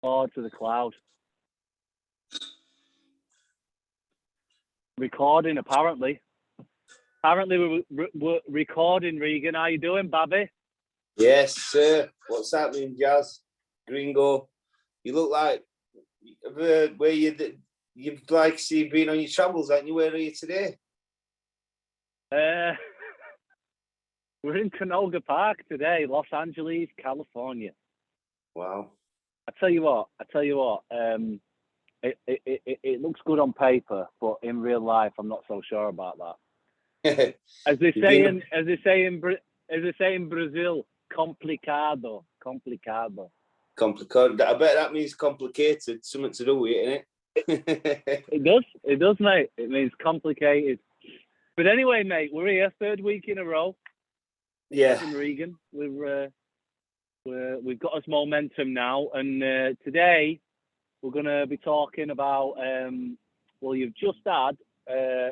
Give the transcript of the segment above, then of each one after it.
Oh, to the cloud. Recording, apparently. Apparently, we're recording, Regan. How you doing, Babby? Yes, sir. What's happening, Jaz? Gringo? You look like where you've like see been on your travels, haven't you? Where are you today? We're in Canoga Park today, Los Angeles, California. Wow. I tell you what. It looks good on paper, but in real life, I'm not so sure about that. As they say in Brazil, complicado. Complicated. I bet that means complicated. Something to do with it, innit? It does, mate. It means complicated. But anyway, mate, we're here, third week in a row. Yeah. In Regan, we've got us momentum now, and today we're going to be talking about. You've just had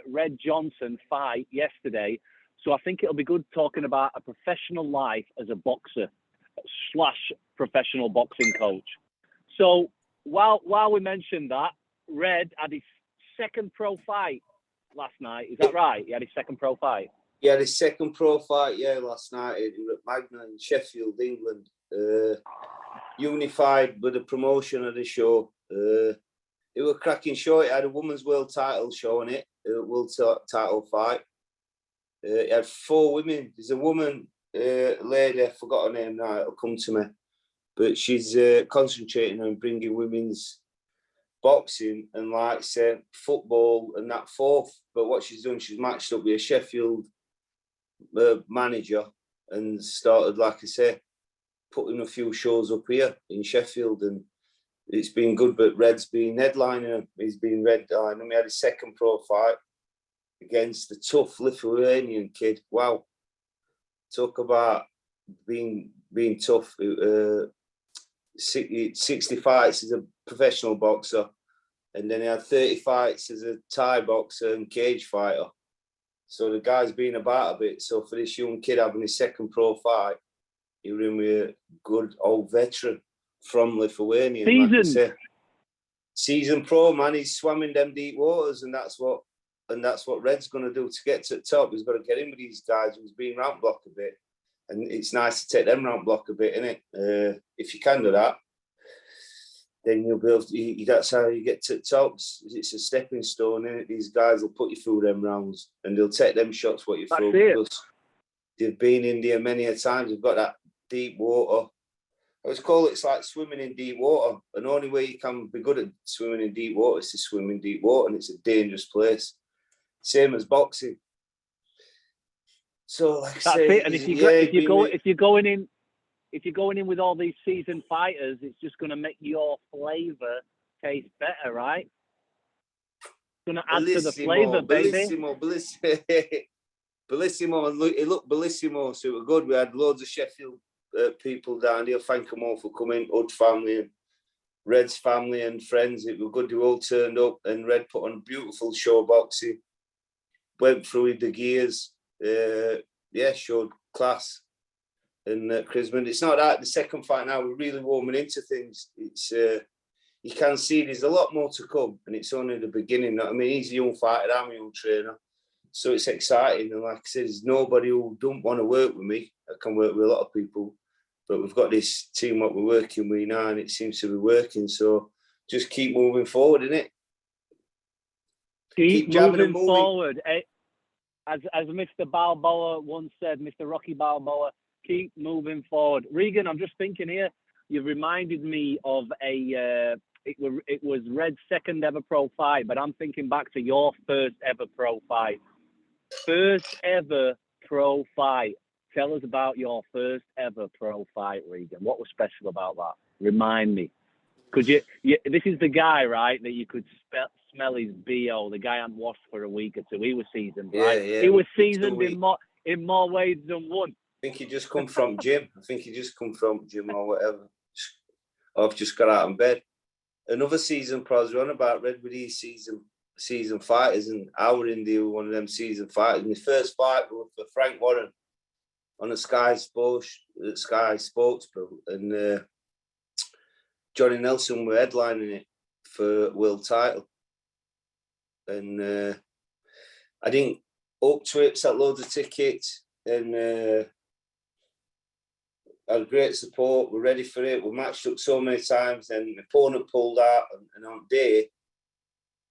Red Johnson fight yesterday, so I think it'll be good talking about a professional life as a boxer / professional boxing coach. So while we mentioned that, Red had his second pro fight last night. Is that right? He had his second pro fight. He had his second pro fight, last night at Magna in Sheffield, England. Unified with the promotion of the show. It was a cracking show. It had a women's world title show on it, world title fight. It had 4 women. There's a woman, lady, I forgot her name now, it'll come to me. But she's concentrating on bringing women's boxing and like say football and that forth. But what she's done, she's matched up with a Sheffield manager and started, like I say, putting a few shows up here in Sheffield, and it's been good. But Red's been headlining. He's been headlining. We had his second pro fight against the tough Lithuanian kid. Wow, talk about being tough. 60 fights as a professional boxer, and then he had 30 fights as a Thai boxer and cage fighter. So the guy's been about a bit. So for this young kid having his second pro fight, he was in with a good old veteran from Lithuania. Like seasoned pro, man. He's swam in them deep waters, and that's what Red's going to do to get to the top. He's got to get in with these guys who's been round block a bit, and it's nice to take them round block a bit, isn't it? If you can do that, then you'll be able to, that's how you get to the top. It's a stepping stone, isn't it? These guys will put you through them rounds, and they'll take them shots what you throw, because they've been in there many a times. They've got that deep water. I always call it's like swimming in deep water, and the only way you can be good at swimming in deep water is to swim in deep water, and it's a dangerous place. Same as boxing. So, like that's I say, it. And if you're going in with all these seasoned fighters, it's just going to make your flavour taste better, right? It's going to add to the flavour, baby. Bellissimo, and it looked bellissimo, so it was good. We had loads of Sheffield people down here. Thank them all for coming. Hood family and Red's family and friends. It was good. They all turned up, and Red put on a beautiful show boxing. Went through the gears. Showed class and charisma. It's not that the second fight now, we're really warming into things. It's you can see there's a lot more to come, and it's only the beginning. I mean, he's a young fighter, I'm a young trainer, so it's exciting. And like I said, there's nobody who don't want to work with me. I can work with a lot of people, but we've got this team what we're working with now, and it seems to be working. So just keep moving forward, innit? Keep moving forward. As Mr. Balboa once said, Mr. Rocky Balboa, keep moving forward. Regan, I'm just thinking here, you've reminded me of it was Red's second ever pro fight, but I'm thinking back to your first ever pro fight. First ever pro fight. Tell us about your first ever pro fight, Regan. What was special about that? Remind me. Could you this is the guy, right, that you could smell his BO. The guy hadn't washed for a week or two. He was seasoned, right? Yeah. He was seasoned in more ways than one. I think he just come from gym. Or whatever. I've just got out of bed. Another season pros run about Red with these season fighters, and I were in there with one of them season fighters. My first fight was for Frank Warren on a Sky Sports, and Johnny Nelson were headlining it for world title. And I didn't up to it, set loads of tickets, and had great support. We're ready for it. We matched up so many times, and the opponent pulled out, and on day,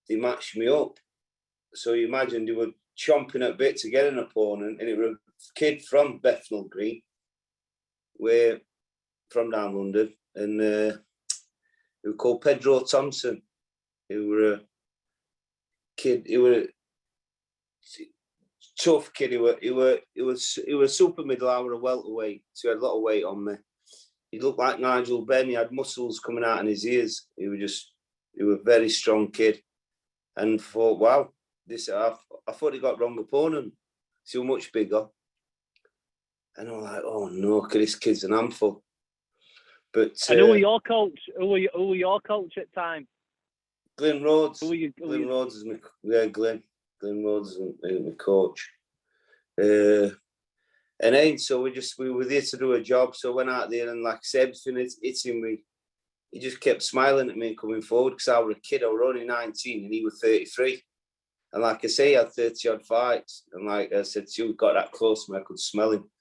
they matched me up. So you imagine they were chomping at bit to get an opponent, and it was a kid from Bethnal Green, from down London, and he was called Pedro Thompson. He was a kid. He was a tough kid. He was super middle. I was a welterweight, so he had a lot of weight on me. He looked like Nigel Benn. He had muscles coming out in his ears. He was a very strong kid, and thought, wow, I thought he got wrong opponent. So much bigger, and I'm like, oh no, this kid's an handful. But and who were your coach? Who were your coach at the time? Glenn Rhodes. Glenn Rhodes is my Glenn Rhodes is my coach. And then so we were there to do a job. So I went out there, and like I said, everything hitting me. He just kept smiling at me coming forward, because I was a kid. I was only 19 and he was 33. And like I say, he had 30 odd fights. And like I said to you, got that close to me, I could smell him.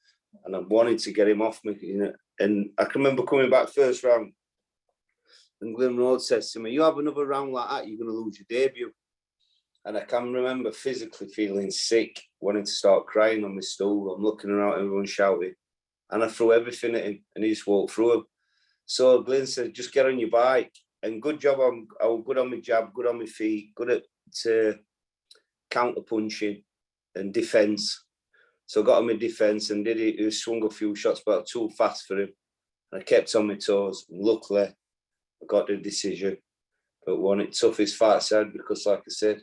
And I wanted to get him off me, you know. And I can remember coming back first round, and Glenn Rhodes says to me, you have another round like that, you're going to lose your debut. And I can remember physically feeling sick, wanting to start crying on my stool. I'm looking around, everyone shouting. And I threw everything at him, and he just walked through him. So Glenn said, just get on your bike. And good job, I was good on my jab, good on my feet, good at counter punching and defence. So I got on my defence and did it. He swung a few shots, but I was too fast for him. And I kept on my toes. And luckily, I got the decision. But won it toughest fights I had, because, like I said,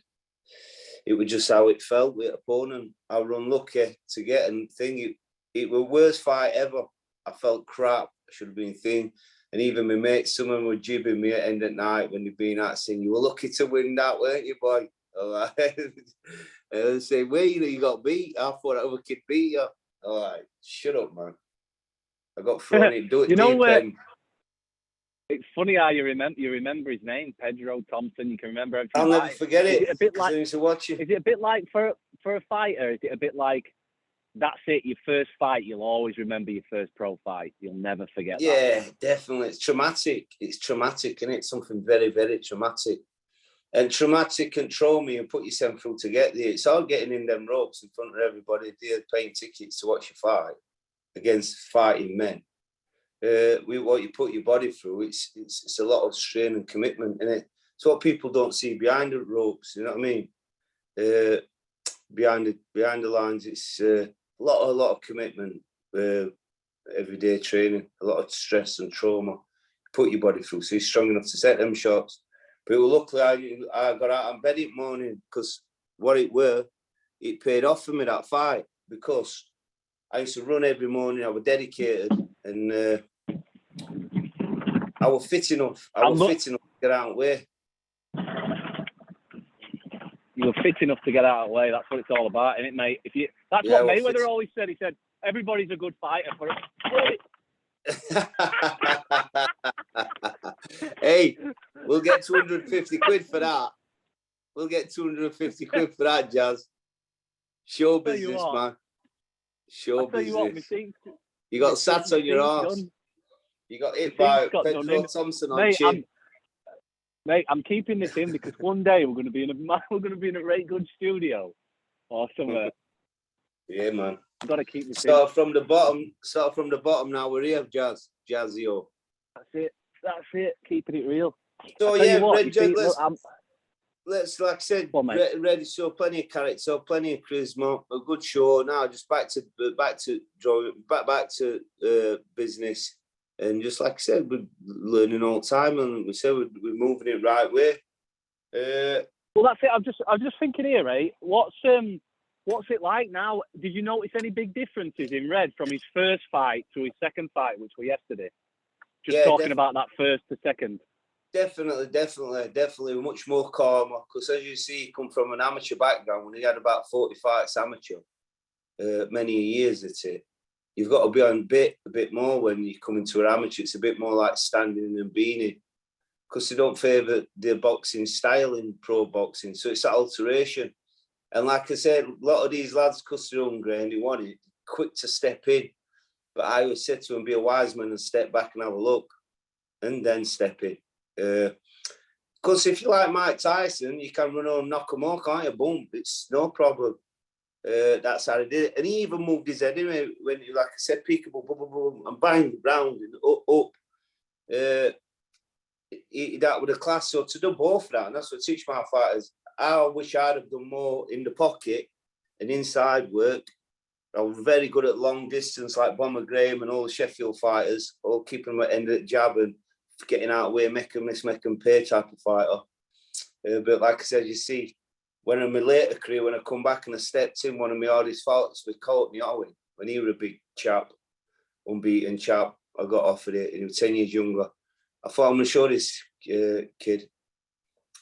it was just how it felt with opponent. I was unlucky to get and thing. It was the worst fight ever. I felt crap. I should have been thin. And even my mates, some of them were jibbing me at the end of the night when they'd been out saying, you were lucky to win that, weren't you, boy? And I say, where you got beat? I thought that other kid beat you. All right, shut up, man. I got thrown in. Do it, you know what? It's funny how you remember his name, Pedro Thompson. You can remember everything. I'll never forget it. Is it a bit like? I used to watch it. Is it a bit like for a fighter? Is it a bit like that's it? Your first fight, you'll always remember your first pro fight. You'll never forget. Yeah, definitely. It's traumatic. It's traumatic, and it's something very, very traumatic. And traumatic can throw me and put yourself through to get there. It's all getting in them ropes in front of everybody. They're paying tickets to watch you fight against fighting men. What you put your body through, it's a lot of strain and commitment in it. It's what people don't see behind the ropes. You know what I mean? Behind the lines, it's a lot of commitment. Everyday training, a lot of stress and trauma. Put your body through, so you're strong enough to set them shots. But luckily, I got out of bed in the morning, because it paid off for me, that fight, because I used to run every morning. I was dedicated, and I was fit enough. Fit enough to get out of the way. You were fit enough to get out of the way. That's what it's all about, isn't it, mate? That's what Mayweather always said. He said, everybody's a good fighter for it. Hey, we'll get 250 quid for that. We'll get 250 quid for that, Jaz. Show business, man. Show business. You got sat on your arse. You got hit by Pedro Thompson on chin. Mate, I'm keeping this in, because one day we're going to be in a very good studio or somewhere. Yeah, man. I've got to keep this in. From the bottom. Now we're here, Jazio. That's it. Keeping it real. So yeah, let's like I said, ready. So plenty of character, so plenty of charisma, a good show. Now just back to business, and just like I said, we're learning all the time, and we said we're moving it right way. Well, that's it. I'm just thinking here, right? What's it like now? Did you notice any big differences in Red from his first fight to his second fight, which was yesterday? Just talking about that first to second. Definitely much more calmer, because as you see, he come from an amateur background. When he had about 40 fights amateur, many years at it. You've got to be on a bit more when you come into an amateur. It's a bit more like standing and being because they don't favour the boxing style in pro boxing. So it's that alteration. And like I said, a lot of these lads, because they're hungry and they want it, quick to step in. But I always said to them, be a wise man and step back and have a look, and then step in. Because if you like Mike Tyson, you can run on, knock him off, can't you? Boom, it's no problem. That's how he did it. And he even moved his head anyway when, like I said, peekaboo, boom, boom, boom, and bang, round and up. That was a class. So to do both of that, and that's what I teach my fighters. I wish I'd have done more in the pocket and inside work. I was very good at long distance, like Bomber Graham and all the Sheffield fighters, all keeping them at the end of the jab and getting out of the way, make them miss, make them pay type of fighter. But like I said, you see, when in my later career, when I come back and I stepped in, one of my hardest fights with Courtney Owen, when he was a big chap, unbeaten chap, I got offered it, and he was 10 years younger. I thought, I'm going to show this kid.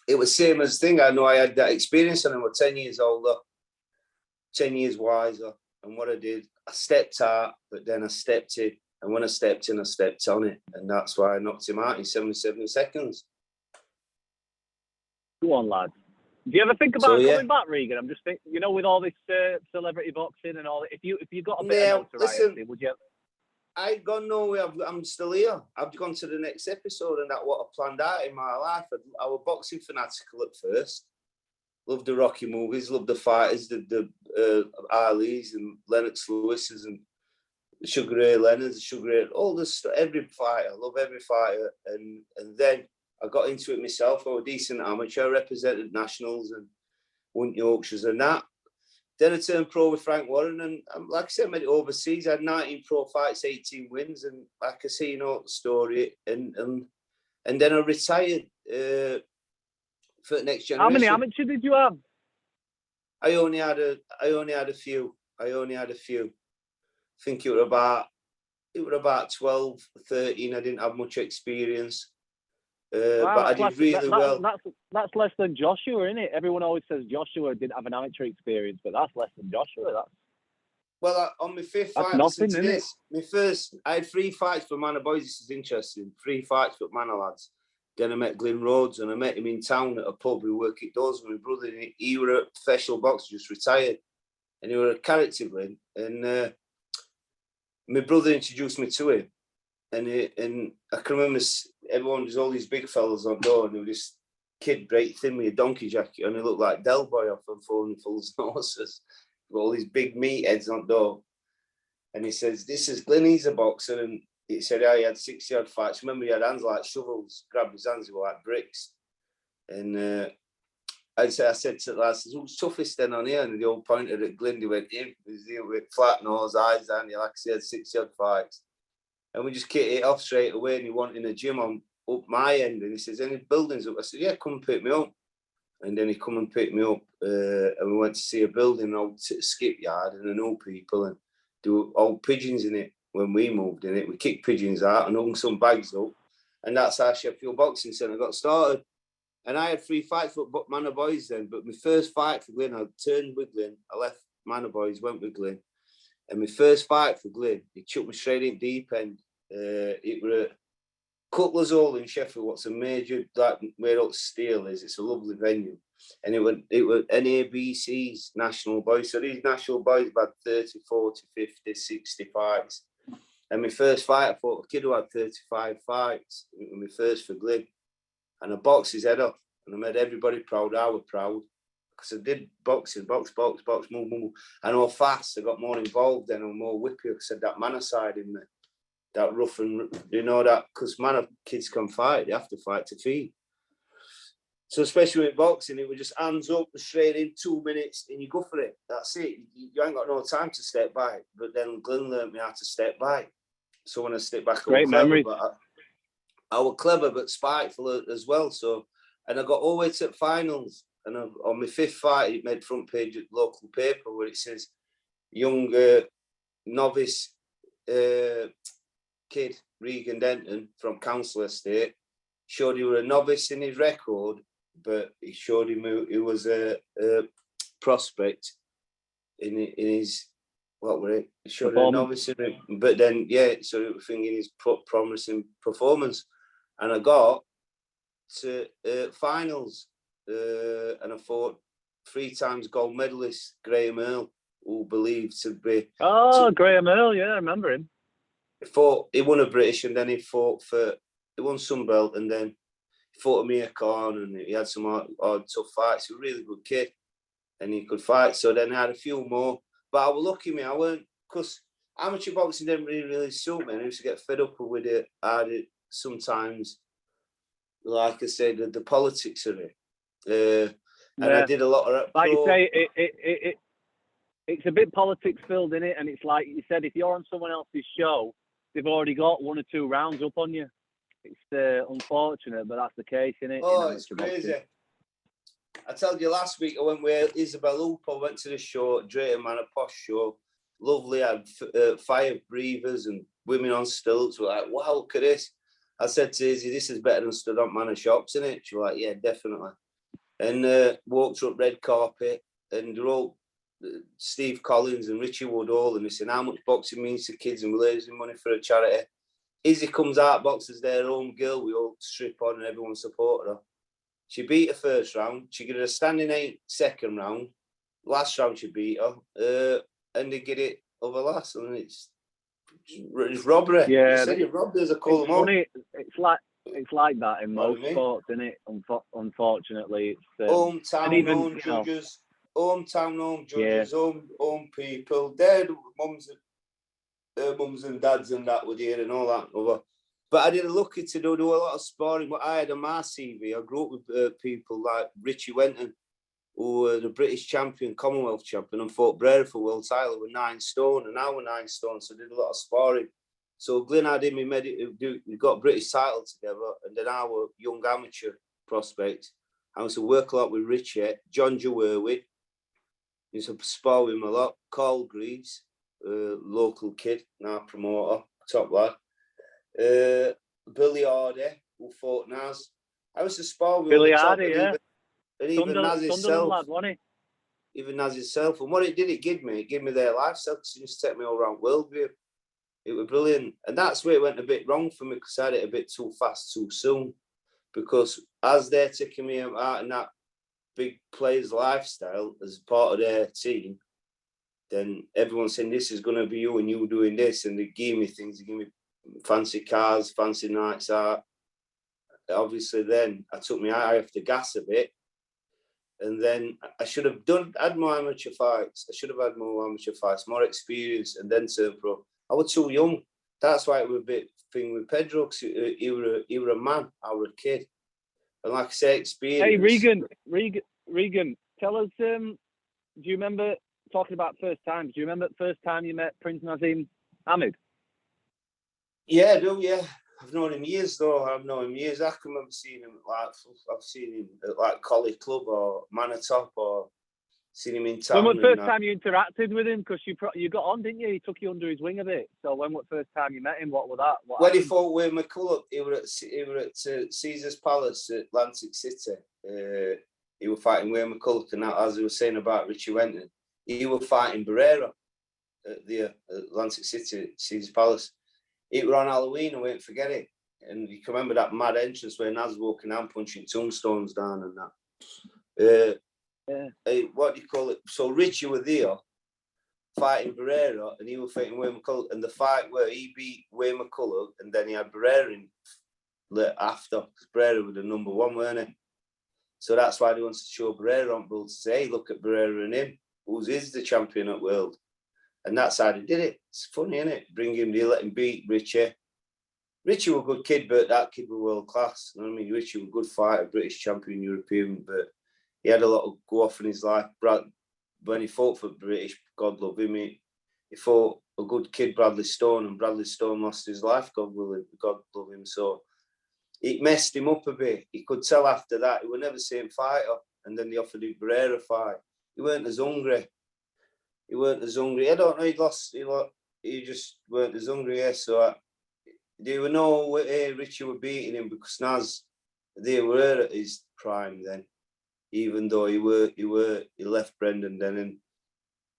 It was the same as the thing. I know I had that experience and I was 10 years older, 10 years wiser. And what I did, I stepped out, but then I stepped in. And when I stepped in, I stepped on it. And that's why I knocked him out in 77 seconds. Go on, lad. Do you ever think about coming back, Regan? I'm just thinking, you know, with all this celebrity boxing and all that, if you got a bit of notoriety, would you? I ain't gone nowhere. I'm still here. I've gone to the next episode, and that's what I planned out in my life. I was boxing fanatical at first. Loved the Rocky movies, loved the fighters, the Ali's and Lennox Lewis's and Sugar Ray Leonard's, Sugar Ray, all this, every fighter. I love every fighter. And then I got into it myself. I was a decent amateur. I represented nationals and won Yorkshires and that. Then I turned pro with Frank Warren, and like I said, I made it overseas. I had 19 pro fights, 18 wins, and like I say, you know the story. And then I retired for the next generation. How many amateurs did you have? I only had a few. I think it was about 12, 13. I didn't have much experience. Wow, but I did really well. That's less than Joshua, isn't it? Everyone always says Joshua didn't have an amateur experience, but that's less than Joshua. Well, on my fifth fight, nothing, isn't it? My first, I had 3 fights for Manor Boys. This is interesting. 3 fights for Manor lads. Then I met Glyn Rhodes, and I met him in town at a pub. We worked at doors with my brother. He was a professional boxer, just retired, and he was a character, Glyn. And my brother introduced me to him. And I can remember everyone, there's all these big fellas on door, and there was this kid, great thin with a donkey jacket, and he looked like Del Boy off on Falling Fools and Horses, with all these big meatheads on door. And he says, "This is Glenn, he's a boxer." And he said, he had 60-odd fights. Remember, he had hands like shovels, grabbed his hands, they were like bricks. And I said to the lads, "Who's toughest then on here?" And they all pointed at Glenn. They went, "Him." He with flat nose, eyes down. Like I said, 60-odd fights. And we just kicked it off straight away, and he wanted a gym on up my end. And he says, "Any buildings up?" I said, "Yeah, come and pick me up." And then he come and picked me up, and we went to see a building, old skip yard, and I know people, and there were old pigeons in it when we moved in it. We kicked pigeons out and hung some bags up, and that's how Sheffield Boxing Centre got started. And I had 3 fights for Manor Boys then, but my first fight for Glyn, I turned with Glyn. I left Manor Boys, went with Glyn. And my first fight for Glyn, he chucked me straight in deep end. It was at Cutler's Hall in Sheffield, what's a major, like where up steel is. It's a lovely venue. And it was NABC's national boys. So these national boys had 30, 40, 50, 60 fights. And my first fight, I fought a kid who had 35 fights. It was my first for Glyn. And I boxed his head off. And I made everybody proud. I was proud. Because I did boxing, box, move. I know fast. I got more involved then, and more whippy, because I had that manner side in me. That rough and, you know, that, because manner kids can fight. They have to fight to feed. So especially with boxing, it was just hands up, straight in, 2 minutes, and you go for it. That's it. You ain't got no time to step back. But then Glyn learned me how to step back. So when I step back, I was clever, but spiteful as well. So, and I got all the way to the finals. And on my 5th fight, it made front page at the local paper where it says, young novice kid, Reagan Denton from Council Estate, showed he was a novice in his record, but he showed him he was a prospect in his, what were it? He showed a novice in it, but then, yeah, so it was thinking his promising performance. And I got to finals, and I fought 3 times gold medalist Graham Earl, who believed to be. Graham Earl, yeah, I remember him. He won a British, and then he won some belt, and then he fought Amir Khan, and he had some hard tough fights. He was a really good kid, and he could fight. So then I had a few more, but I was lucky, I weren't, because amateur boxing didn't really suit me, and I used to get fed up with it. I had it sometimes, like I said, the politics of it. And I did a lot of like you say, it's a bit politics filled in it, and it's like you said, if you're on someone else's show, they've already got 1 or 2 rounds up on you. It's unfortunate, but that's the case, isn't it? Oh, it's crazy. I told you last week I went with Isabel Hooper, went to the show, Drayton Man, a posh show. Lovely, had fire breathers and women on stilts. We're like, wow, look at this. I said to Izzy, this is better than stood on manor shops, isn't it? She was like, yeah, definitely. And walked up red carpet, and they're all Steve Collins and Richie Woodall, and they said how much boxing means to kids, and we're raising money for a charity. Izzy comes out, boxes their home girl, we all strip on and everyone supported her. She beat her first round, she got a standing 8 second round, last round she beat her, and they get it over last, and it's robbery. Yeah, they robbed us, I call them all. It's like that in most sports, isn't it? Unfortunately, it's home judges, home people. Their mums and dads and that were there and all that over. But I didn't look to do a lot of sparring. But I had on my CV. I grew up with people like Richie Wenton, who were the British champion, Commonwealth champion, and fought Brera for world title with 9 stone, and I was 9 stone, so I did a lot of sparring. So Glyn had him, we got British title together, and then I was young amateur prospect. I used to work a lot with Richie, John Jawerwood, used to spar with him a lot, Carl Greaves, local kid, now promoter, top lad. Billy Hardy, who fought Naz. I used to spar with Billy Hardy, yeah. And even Naz himself. Lad, wasn't he? Even Naz himself. And what it did, it gave me their lifestyle, because it used to take me all around worldview. It was brilliant. And that's where it went a bit wrong for me, because I had it a bit too fast, too soon. Because as they're taking me out in that big player's lifestyle as part of their team, then everyone's saying, this is going to be you and you doing this. And they give me things, they give me fancy cars, fancy nights out. Obviously, then I took my eye off the gas a bit. And then I should have had more amateur fights. I should have had more amateur fights, more experience, and then turn pro. I was too young. That's why it was a bit thing with Pedro, because he were a man, I was a kid. And like I say, experience. Hey, Reagan, tell us, do you remember, talking about first times, do you remember the first time you met Prince Nazim Hamid? Yeah, I do, yeah. I've known him years, though. I've known him years. I can remember seeing him, I've seen him at, like, Collie Club or Manor Top, or seen him in town. When was the first time you interacted with him? Because you got on, didn't you? He took you under his wing a bit. So when was the first time you met him? What was that? When he fought with McCulloch, he were at Caesar's Palace at Atlantic City. He was fighting Wayne McCulloch, and as I was saying about Richie Wenton, he was fighting Barrera at the Atlantic City, Caesar's Palace. It was on Halloween, I won't forget it. And you can remember that mad entrance where Naz walking out punching tombstones down and that. What do you call it? So Richie was there fighting Barrera, and he was fighting Wayne McCulloch. And the fight where he beat Wayne McCulloch, and then he had Barrera in after, because Barrera was the number 1, weren't he? So that's why they wanted to show Barrera on Bull to say, hey, look at Barrera and him, who is the champion at world. And that's how they did it. It's funny, isn't it? Bring him, they let him beat Richie. Richie was a good kid, but that kid was world class. You know what I mean? Richie was a good fighter, British champion, European, but he had a lot of go off in his life. When he fought for British, God love him, he fought a good kid, Bradley Stone, and Bradley Stone lost his life, God love him. So it messed him up a bit. He could tell after that he was never the same fighter. And then they offered him Barrera a fight. He weren't as hungry. I don't know, he just weren't as hungry, yeah. So they were no way Richie were beating him, because Naz, they were at his prime then. Even though he left Brendan then, and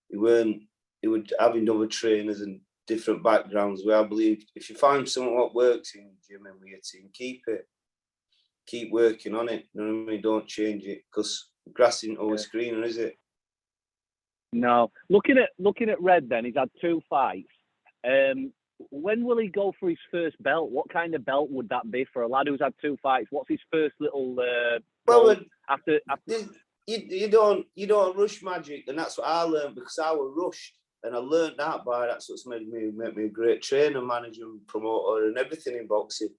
he would having other trainers and different backgrounds, where I believe if you find something what works in gym and with your team, keep keep working on it. You know what I mean? Don't change it, because grass isn't always greener, is it? No. Looking at Red, then he's had 2 fights. When will he go for his first belt? What kind of belt would that be for a lad who's had 2 fights? What's his first little? After you don't rush magic, and that's what I learned, because I was rushed, and I learned that that's what's made me a great trainer, manager, and promoter, and everything in boxing.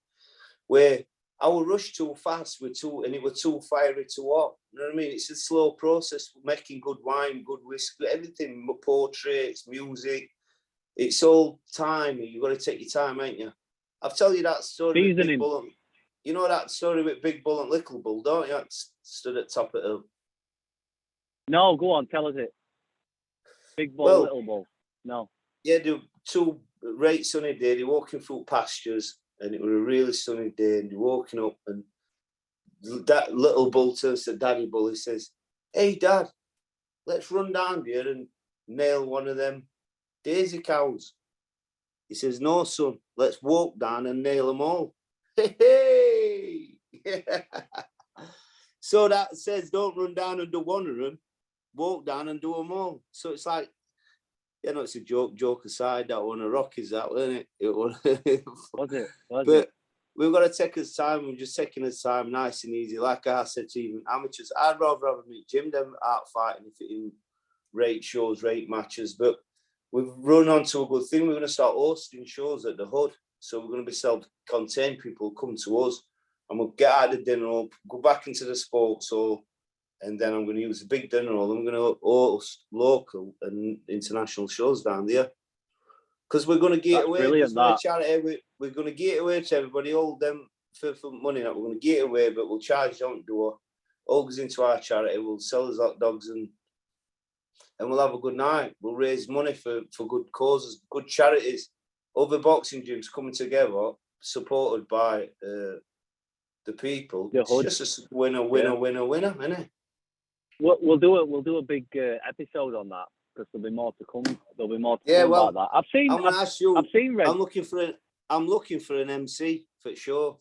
Where I was rushed too fast and it was too fiery to walk. You know what I mean? It's a slow process, making good wine, good whiskey, everything, portraits, music. It's all time. You've got to take your time, ain't you? I'll tell you that story with Big Bull. You know that story with Big Bull and Little Bull, don't you? That stood at top of the hill. No, go on, tell us it. Big Bull, Little Bull. No. Yeah, there were 2 right sunny days. They're walking through pastures, and it was a really sunny day, and they're walking up, and that Little Bull turns to Daddy Bull. He says, "Hey, Dad, let's run down here and nail one of them daisy cows." He says, "No, son, let's walk down and nail them all." Hey! So that says, don't run down and do one of them, walk down and do them all. So it's like, it's a joke aside, that one of Rockies, that, wasn't it? Was it? We've got to take his time. We're just taking his time, nice and easy. Like I said to even amateurs, I'd rather have meet Jim than out fighting if it in rate shows, rate matches. But we've run on to a good thing. We're going to start hosting shows at the Hood. So we're going to be self-contained. People come to us, and we'll get out of the dinner hall, go back into the sports hall, and then I'm going to use the big dinner hall. I'm going to host local and international shows down there, because we're going to give it away. We're charity. We're going to give it away to everybody. All them for money that we're going to give it away, but we'll charge on door. All goes into our charity. We'll sell us hot dogs and we'll have a good night. We'll raise money for good causes, good charities. Other boxing gyms coming together, supported by the people. It's just a winner, isn't it? We'll do a big episode on that, because there'll be more to come. There'll be more to come about that. I've seen Red. I'm looking for an MC for sure.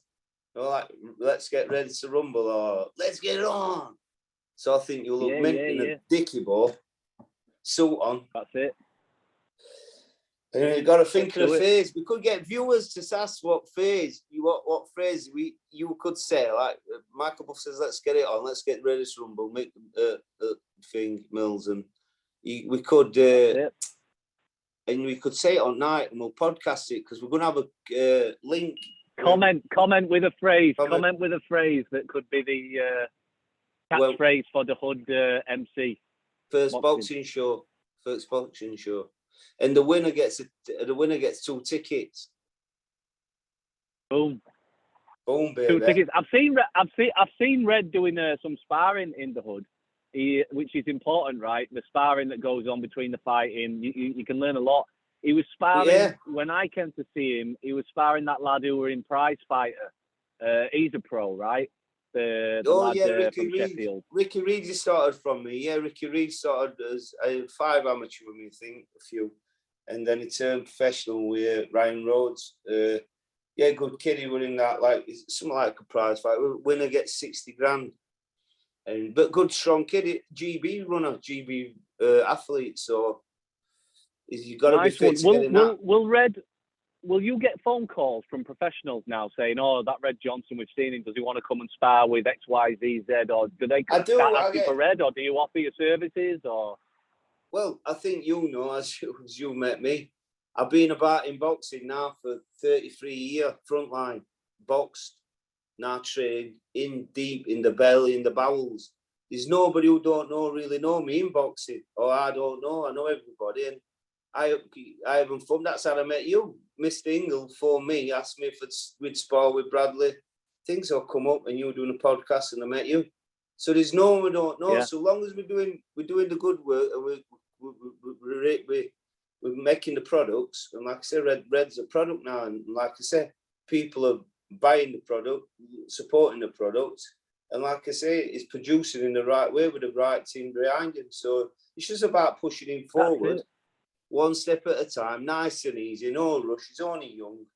Like, let's get ready to rumble, or let's get it on. So I think you'll look mint in a dicky ball, suit on. That's it. And you've got to think of a phrase. We could get viewers to ask what phrase you could say. Like Michael Buff says, let's get it on. Let's get ready to rumble. Make thing Mills, and we could and we could say it on night, and we'll podcast it, because we're going to have a link. Comment with a phrase. Comment with a phrase that could be the catchphrase for the Hood MC. First boxing show. And the winner gets 2 tickets. Boom, baby. 2 tickets. I've seen Red doing some sparring in the Hood, which is important, right? The sparring that goes on between the fighting, you can learn a lot. He was sparring when I came to see him. He was sparring that lad who were in Prize Fighter. He's a pro, right? The lad from Sheffield. Ricky Reed started from me. Yeah, Ricky Reed started as 5 amateur with me, I think, a few. And then he turned professional with Ryan Rhodes. Good kid. He was in that, like, something like a prize fight. Winner gets 60 grand. But good, strong kid. GB runner, GB athlete. So you've got to be fit to get in that. Will you get phone calls from professionals now saying, "Oh, that Red Johnson, we've seen him. Does he want to come and spar with X, Y, Z, Z?" Or do they start asking for Red? Or do you offer your services? Or well, I think as you met me, I've been about in boxing now for 33 years. Frontline, boxed, now trained in deep in the belly, in the bowels. There's nobody who don't really know me in boxing, or I don't know. I know everybody, and I haven't fun. That's how I met you. Mr. Ingle phoned me, asked me if we'd spar with Bradley. Things will come up, and you were doing a podcast, and I met you. So there's no one we don't know. Yeah. So long as we're doing the good work, and we're making the products. And like I said, Red's a product now, and like I said, people are buying the product, supporting the product, and like I say, it's producing in the right way with the right team behind him. So it's just about pushing him forward. One step at a time, nice and easy, no rush. He's only young.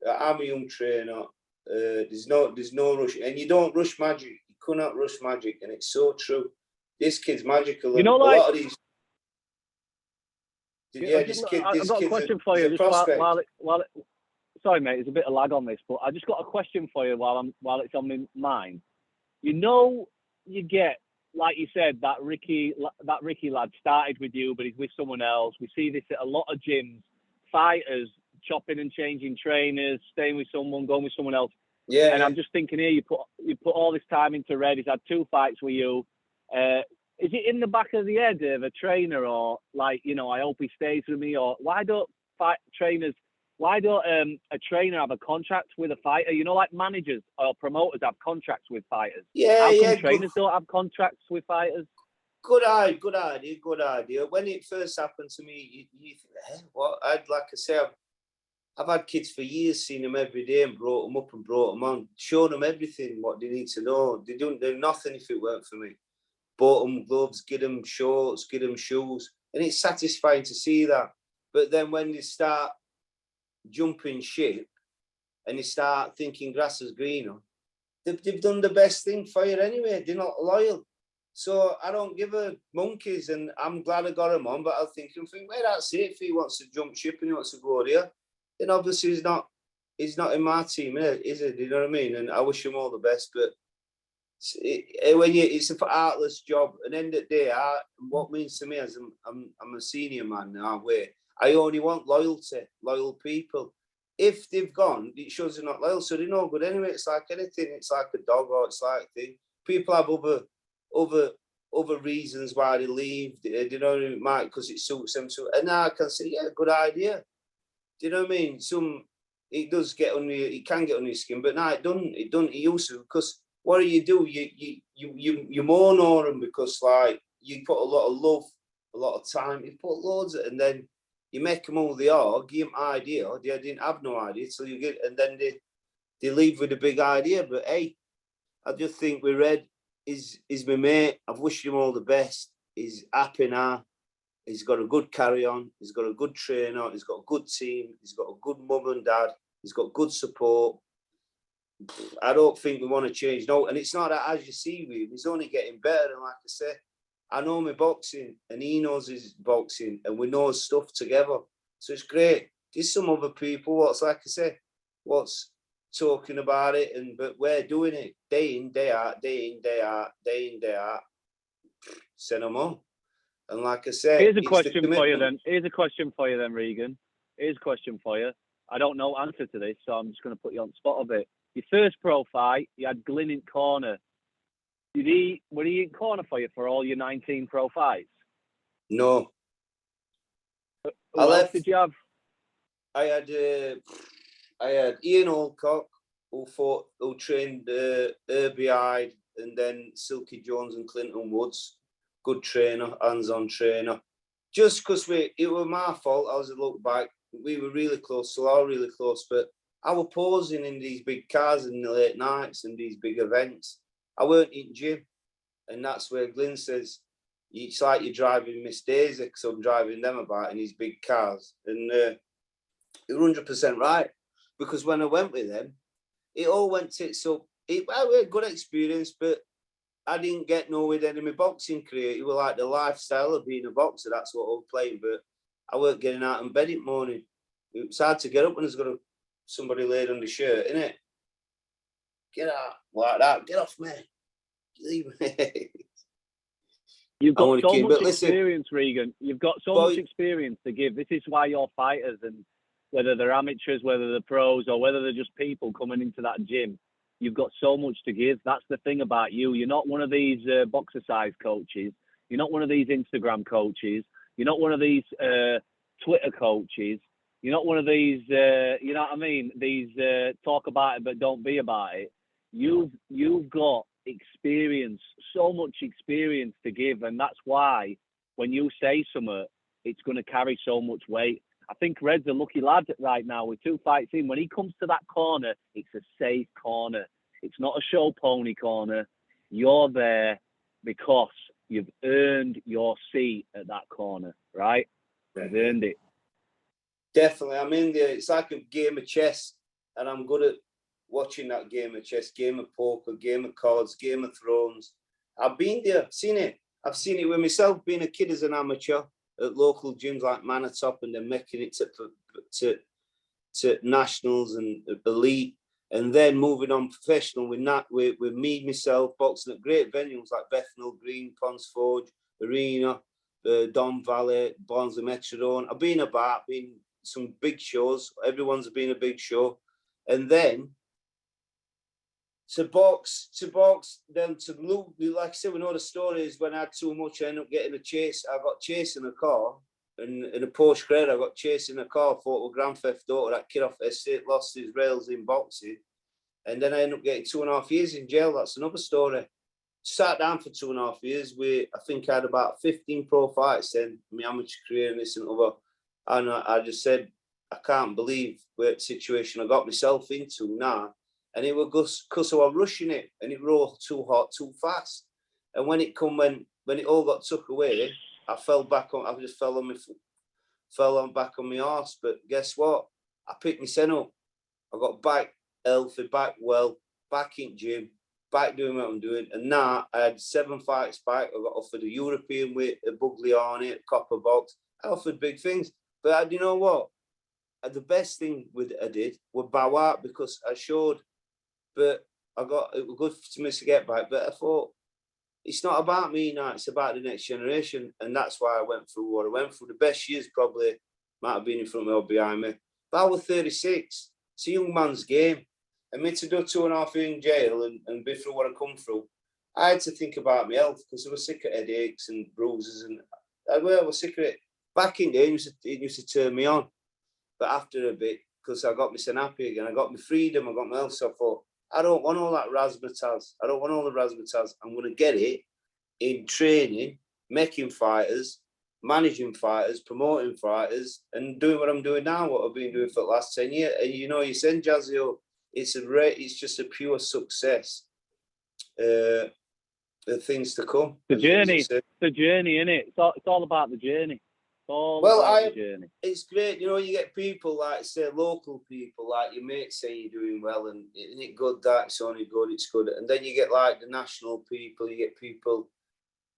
I'm a young trainer. There's no rush, and you don't rush magic. You cannot rush magic, and it's so true. This kid's magical, and a lot of these. Yeah, I've got a question for you. Just sorry, mate, there's a bit of lag on this, but I just got a question for you while it's on my mind. You get, like you said, that Ricky lad started with you, but he's with someone else. We see this at a lot of gyms. Fighters chopping and changing trainers, staying with someone, going with someone else. Yeah. And I'm just thinking here, you put all this time into Red. He's had 2 fights with you. Is it in the back of the head of a trainer, or like, I hope he stays with me, or why don't a trainer have a contract with a fighter? Like managers or promoters have contracts with fighters. How come trainers don't have contracts with fighters? Good idea. When it first happened to me, you think, what? I'd I've had kids for years, seen them every day and brought them up and brought them on, shown them everything, what they need to know. They don't do nothing if it weren't for me. Bought them gloves, get them shorts, get them shoes. And it's satisfying to see that. But then when they start jumping ship and they start thinking grass is greener, they've done the best thing for you anyway. They're not loyal. So I don't give a monkeys, and I'm glad I got him on, but I'll think, well, that's it. If he wants to jump ship and he wants to go there, then obviously he's not in my team, is it? You know what I mean? And I wish him all the best, but it's an artless job. At the end of the day, what means to me as I'm a senior man now, where I only want loyal people. If they've gone, it shows they're not loyal, so they're no good anyway. It's like anything. It's like a dog, or it's like thing. People have other reasons why they leave. You know what I mean? Because it suits them. And now I can say, yeah, good idea. Do you know what I mean? It can get on your skin, but no, it doesn't. It used to, because what do? You moan on them because, like, you put a lot of love, a lot of time, you put loads of it, and then you make them all they are, give them idea. They didn't have no idea, so you get, and then they leave with a big idea. But hey, I just think with Red is my mate. I've wished him all the best. He's happy now. He's got a good carry on. He's got a good trainer. He's got a good team. He's got a good mum and dad. He's got good support. I don't think we want to change. No, and it's not that, as you see with him, he's only getting better. And like I say, I know my boxing and he knows his boxing and we know stuff together. So it's great. There's some other people, what's talking about it, but we're doing it day in, day out. Send them on. And like I said, here's a question for you then, Regan. Here's a question for you. I don't know answer to this, so I'm just going to put you on the spot a bit. Your first pro fight, you had Glyn in corner. Were he in corner for you for all your 19 pro fights? No. Who else did you have? I had Ian Alcock, who trained Herbie Hyde, and then Silky Jones and Clinton Woods. Good trainer, hands-on trainer. Just because it was my fault, I was a look back. We were really close, so I was really close, but I was posing in these big cars in the late nights and these big events. I weren't in gym, and that's where Glyn says, it's like you're driving Miss Daisy, because I'm driving them about in these big cars. And you're 100% right, because when I went with them, it all went tits up. It was a good experience, but I didn't get nowhere then in my boxing career. It was like the lifestyle of being a boxer. That's what I was playing, but I weren't getting out in bed in the morning. It's hard to get up when there's got somebody laid on the shirt, innit? Get out like that. Get off me. Leave me. You've got so much experience, Regan. You've got so much experience to give. This is why you're fighters, and whether they're amateurs, whether they're pros, or whether they're just people coming into that gym, you've got so much to give. That's the thing about you. You're not one of these boxer size coaches. You're not one of these Instagram coaches. You're not one of these Twitter coaches. You're not one of these, you know what I mean? These talk about it but don't be about it. You've got experience, so much experience to give, and that's why when you say something, it's going to carry so much weight. I think Red's a lucky lad right now with 2 fights in. When he comes to that corner, it's a safe corner. It's not a show pony corner. You're there because you've earned your seat at that corner, right? You've earned it. Definitely. I'm in there. It's like a game of chess, and I'm good at watching that game of chess, game of poker, game of cards, Game of Thrones. I've been there, seen it. I've seen it with myself, being a kid as an amateur at local gyms like Manatop, and then making it to nationals and elite, and then moving on professional with me, myself, boxing at great venues like Bethnal Green, Ponsforge, Arena, Don Valley, Barnsley Metrodome. I've been some big shows. Everyone's been a big show. And then to box, then to look, like I said, we know the stories. When I had too much, I ended up getting a chase. I got chased in a car, in a Porsche Carrera. I got chased in a car, fought with Grand Theft Auto. That kid off the estate lost his rails in boxing. And then I ended up getting 2.5 years in jail. That's another story. Sat down for 2.5 years. I think I had about 15 pro fights then, my amateur career and this and other. And I just said, I can't believe what situation I got myself into now. And it was because I was rushing it, and it rolled too hot, too fast. And when it all got took away, I fell back on. I just fell back on my arse. But guess what? I picked my son up. I got back healthy, back well, back in gym, back doing what I'm doing. And now I had 7 fights back. I got offered a European weight, a Bugliani, a copper box. I offered big things. But you know what? The best thing I did was bow out, because I showed. But it was good to me to get back. But I thought, it's not about me now, it's about the next generation. And that's why I went through what I went through. The best years probably might have been in front of me or behind me. But I was 36. It's a young man's game. And me to do 2.5 years in jail and be through what I come through, I had to think about my health, because I was sick of headaches and bruises. And I was sick of it. Back in there, it used to turn me on. But after a bit, because I got my son happy again, I got my freedom, I got my health, so I thought, I don't want all that razzmatazz. I don't want all the razzmatazz. I'm going to get it in training, making fighters, managing fighters, promoting fighters, and doing what I'm doing now, what I've been doing for the last 10 years. And you said, Jazzy, it's just a pure success. The things to come. The journey, innit? It's all about the journey. It's great, you get people like, say, local people, like your mates saying you're doing well, and isn't it good that it's only good, it's good. And then you get like the national people, you get people,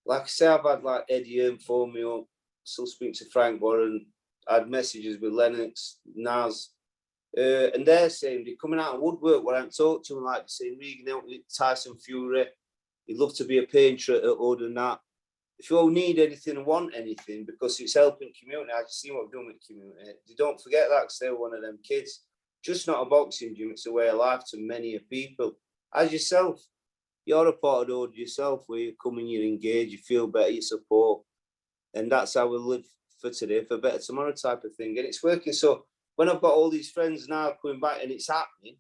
like I say, I've had like Eddie Hearn phone me up, still speak to Frank Warren, I had messages with Lennox, Naz, and they're saying they're coming out of woodwork where I haven't talked to them, like saying Reagan, Tyson Fury, he'd love to be a painter at Odd and that. If you all need anything and want anything, because it's helping community, I just see what I'm doing with community. You don't forget that, because they're one of them kids. Just not a boxing gym, it's a way of life to many people. As yourself, you're a part of the order yourself, where you come and you engage, you feel better, you support. And that's how we live for today, for better tomorrow type of thing. And it's working. So when I've got all these friends now coming back and it's happening,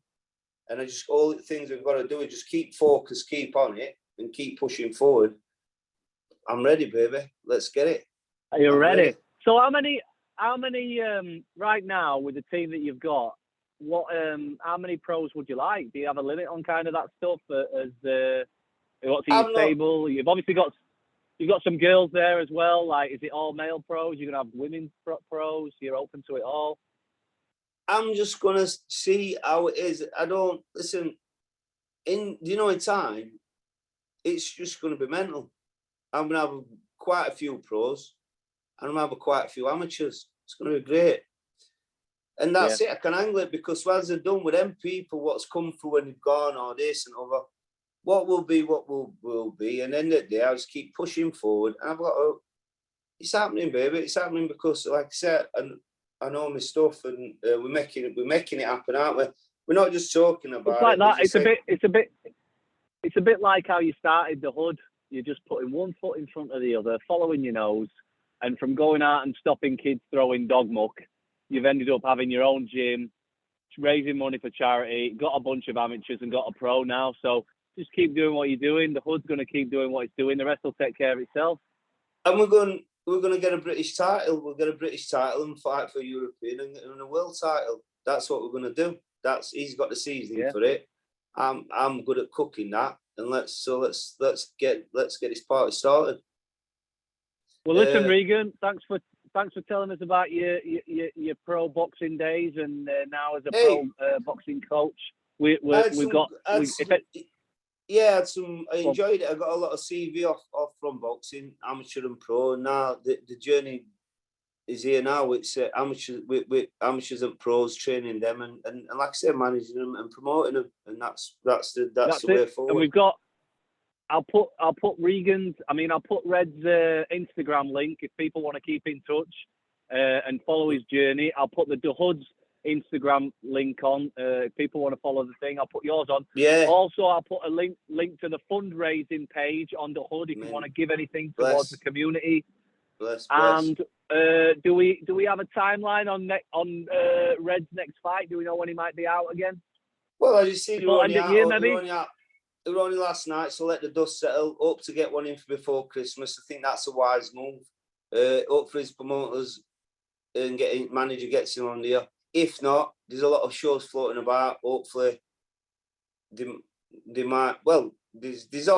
and all the things we've got to do is just keep focused, keep on it, and keep pushing forward. I'm ready, baby. Let's get it. Are you ready? So how many right now with the team that you've got, how many pros would you like? Do you have a limit on kind of that stuff what's in your stable? You've obviously got some girls there as well. Like, is it all male pros? You're gonna have women's pros? You're open to it all? I'm just gonna see how it is. I don't listen. In time, it's just gonna be mental. I'm going to have quite a few pros, and I'm going to have quite a few amateurs. It's going to be great. And that's it. I can angle it, because as I've done with them people, what's come through when they've gone, or this and other, what will be, what will be. And then the day, I'll just keep pushing forward. And I've got it's happening, baby. It's happening because, like I said, I know my stuff, and we're making it happen, aren't we? We're not just talking about it's like that. It's a bit like how you started the Hood. You're just putting one foot in front of the other, following your nose, and from going out and stopping kids throwing dog muck, you've ended up having your own gym, raising money for charity, got a bunch of amateurs and got a pro now. So just keep doing what you're doing. The Hood's going to keep doing what it's doing. The rest will take care of itself. And we're going to get a British title. We'll get a British title and fight for a European and a world title. That's what we're going to do. He's got the seasoning for it. I'm good at cooking that. And let's get this party started. Well, listen, Regan, thanks for telling us about your pro boxing days, and now as a pro boxing coach. we've got. I had some. I enjoyed it. I got a lot of CV off from boxing, amateur and pro. And now the journey is here now. It's amateurs with amateurs and pros, training them, and like I said, managing them and promoting them, and that's the way forward. And we've got. I'll put Regan's. I mean, I'll put Red's Instagram link if people want to keep in touch and follow his journey. I'll put the Hood's Instagram link on. If people want to follow the thing, I'll put yours on. Yeah. Also, I'll put a link to the fundraising page on the Hood if you want to give anything towards the community. Bless. And do we have a timeline on Red's next fight? Do we know when he might be out again? Well, as you see, they were only last night, so let the dust settle. Hope to get one in for before Christmas. I think that's a wise move. Hope for his promoters and manager gets him on there. If not, there's a lot of shows floating about. Hopefully, they might. Well, there's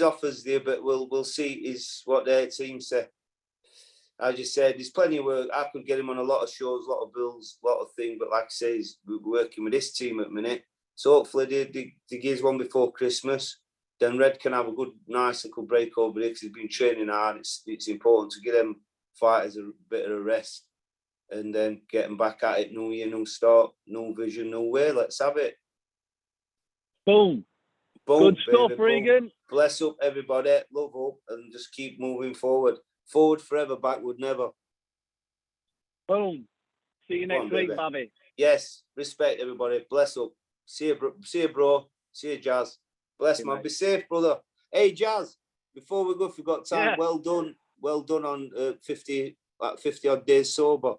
offers there, but we'll see. Is what their team say. I just said there's plenty of work. I could get him on a lot of shows, a lot of bills, a lot of things. But like I say, we're working with this team at the minute. So hopefully they give one before Christmas. Then Red can have a good, nice little break over there because he's been training hard. It's important to give them fighters a bit of a rest and then get them back at it. New year, new start, new vision, new way. Let's have it. Boom. Good stuff, Regan. Bless up everybody. Love hope and just keep moving forward. Forward forever, backward never. Boom. See you next week, Bobby. Yes. Respect everybody. Bless up. See you, bro. See you, Jaz. Bless, man. Be safe, brother. Hey, Jaz. Before we go, if we've got time, yeah. Well done on 50 odd days sober.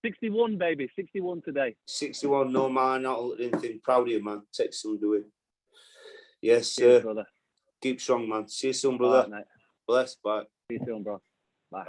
61, baby. 61 today. 61. No, man. Not anything. Proud of you, man. Take some doing. Yes, sir. Brother. Keep strong, man. See you soon, brother. Right, bless. Bye. See you soon, bro. Bye.